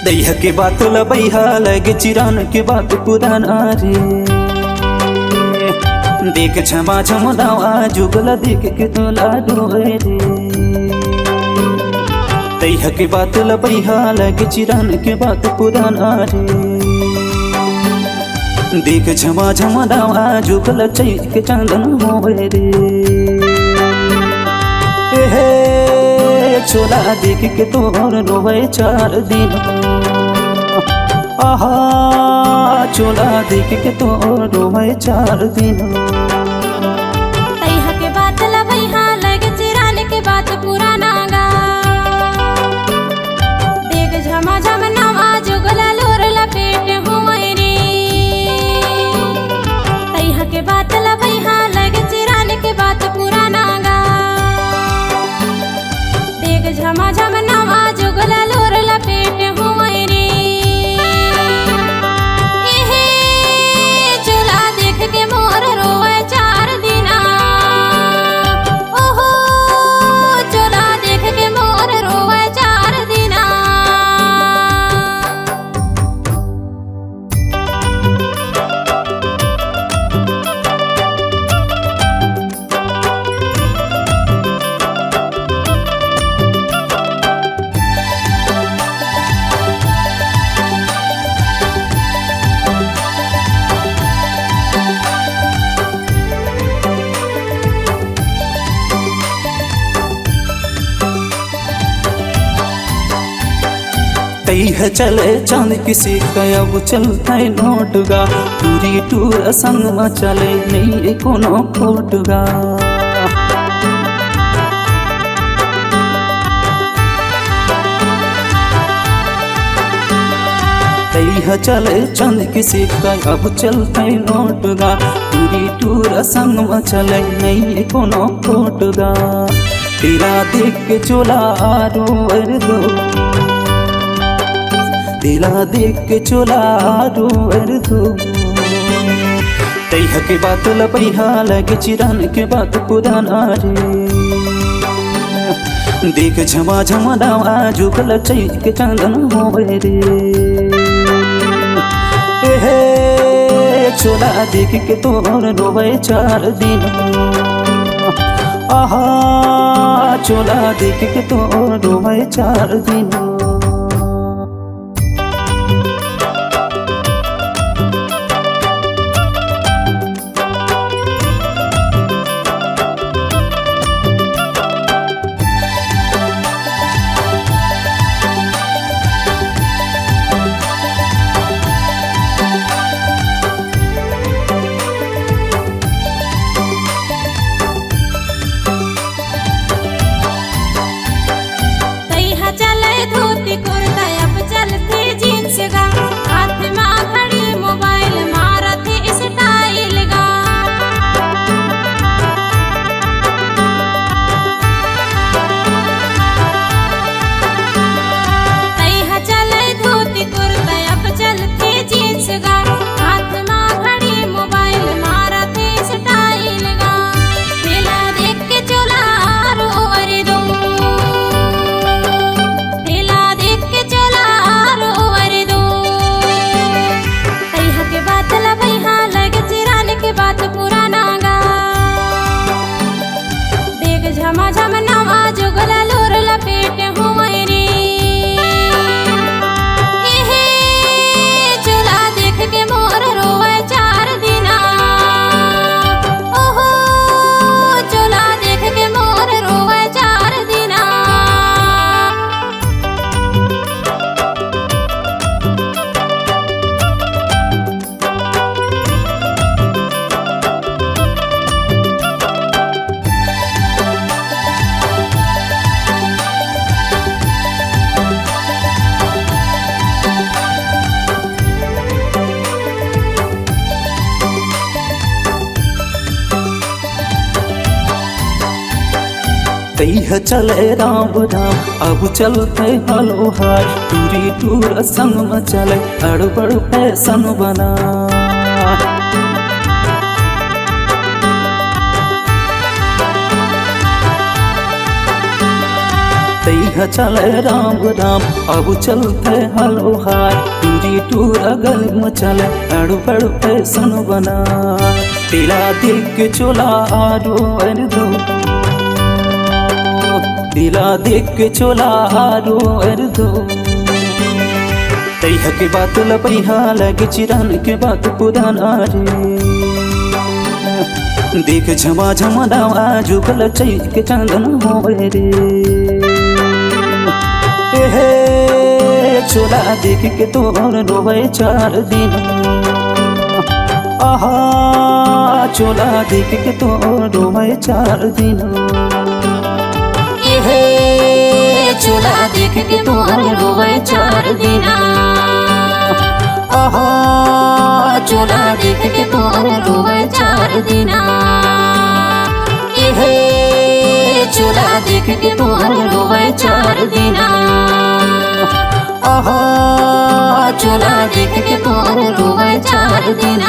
दैहा के बात लबैहा लगे चिरान के बात पुराना रे। देख छमा छमदावा जुगला देख के तोला डोए रे। दैहा के बात लबैहा लगे चिरान के बात पुराना रे। देख छमा छमदावा जुगला चैत के चांदन होए रे। चोला देख के तोर रोवे 4 दिन। आहा चोला देख के तोर रोवे 4 दिन। दैहा के बात लबैहा लगे चिरान के बात पुराना गा। देख झमा झम नवा जुगला लोर लपेट हुए रे। दैहा के बात लबैहा लगे चिरान के बात पुराना गा। देख झमा झम नवा जुगला लोर लपेट हुए रे। चोला देख के मोर रोवे 4 दिना। ओहो चोला देख के मोर रोवे 4 दिना। तैहा चले चांद किसी का अब चलता है नोटगा। टूरी टूर संग में चले नहीं कोनो खोटगा। तैहा चले चांद किसी का अब चलता है नोटगा। टूरी टूर संग में चले नहीं कोनो खोटगा। तेरा देख के चोला रोएर दो। दिला देख के चोला रोएर दो। दैहा के बात लबैहा लगे चिरान के बात पुराना रे। देख झमा झमा दावा जुगला चैत के चांदन होए रे। चोला देख के तोर रोवे 4 दिन। आहा चोला देख के तोर रोवे 4 दिन। धोती कुर्ता अब चलते जींस गा। हाथ में घड़ी मोबाइल मारते स्टाइल गा। दैहा चले धोती कुर्ता अब चलते जींस गा। हाथ में घड़ी मोबाइल मारते स्टाइल गा। मेला देख के चोला रोएर दो। बात पुराना गा। देख झमा झम नवा जुगला लोर लपेट हुए रे। चोला देख के मोर रोवे 4 दिना। ओहो चोला देख के मोर रोवे 4 दिना। दैहा चले राम राम अब चलते हलो हाय। टूरी टूर संग में चले अड़बड़ फैशन बना। दैहा चले राम राम अब चलते हलो हाय टूरी टूरा गल मचले अड़ू बड़ू फैशन बना तेरा देख के चोला आरो अर दो दिला देख के चोला आरो अर दो तैह के बात लपैहा लगे चिरान के बात पुराना रे देख झमा झमा डावा जुगल चैत के चांदन होवे रे हे चोला देख के तोर रोवे 4 दिन आहा चोला देख के तोर रोवे 4 दिन हे चोला देख के तोर रोवे 4 दिन आहा चोला देख के तोर रोवे 4 दिन हे चोला देख के तोर रोवे 4 दिन आहा चोला देख के तोर रोवे 4 दिन